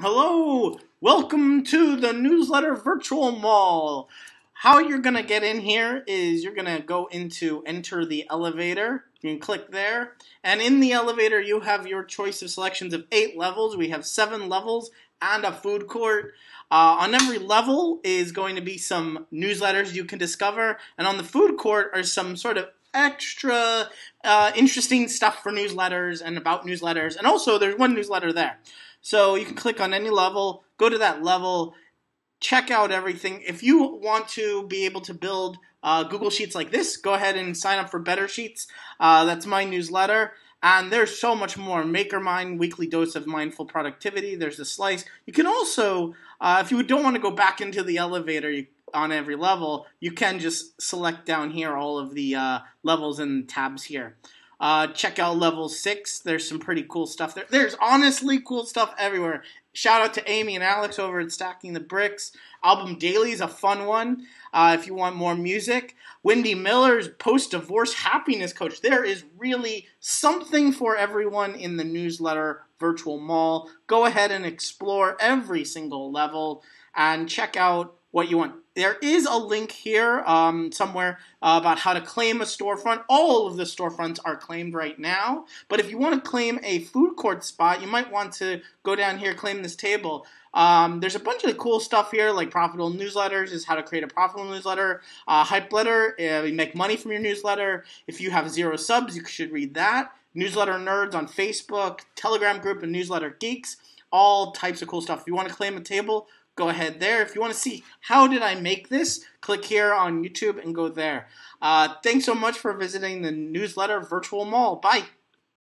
Hello, welcome to the newsletter virtual mall. How you're going to get in here is you're going to go into enter the elevator. You can click there, and in the elevator you have your choice of selections of 8 levels. We have 7 levels and a food court. On every level is going to be some newsletters you can discover, and on the food court are some sort of extra interesting stuff for newsletters and about newsletters, and also there's one newsletter there. So you can click on any level, go to that level, check out everything. If you want to be able to build Google Sheets like this, go ahead and sign up for Better Sheets. That's my newsletter. And there's so much more. MakerMind, weekly dose of mindful productivity. There's the slice. You can also, if you don't want to go back into the elevator on every level, you can just select down here all of the levels and tabs here. Check out level 6. There's some pretty cool stuff there. There's honestly cool stuff everywhere. Shout out to Amy and Alex over at Stacking the Bricks. Album Daily is a fun one if you want more music. Wendy Miller's Post-Divorce Happiness Coach. There is really something for everyone in the newsletter virtual mall. Go ahead and explore every single level and check out what you want. There is a link here somewhere about how to claim a storefront. All of the storefronts are claimed right now. But if you want to claim a food court spot, you might want to go down here, claim this table. There's a bunch of cool stuff here, like profitable newsletters is how to create a profitable newsletter. Hype letter, you make money from your newsletter. If you have 0 subs, you should read that. Newsletter nerds on Facebook, Telegram group, and newsletter geeks. All types of cool stuff. If you want to claim a table, go ahead there. If you want to see how did I make this, click here on YouTube and go there. Thanks so much for visiting the newsletter virtual mall. Bye.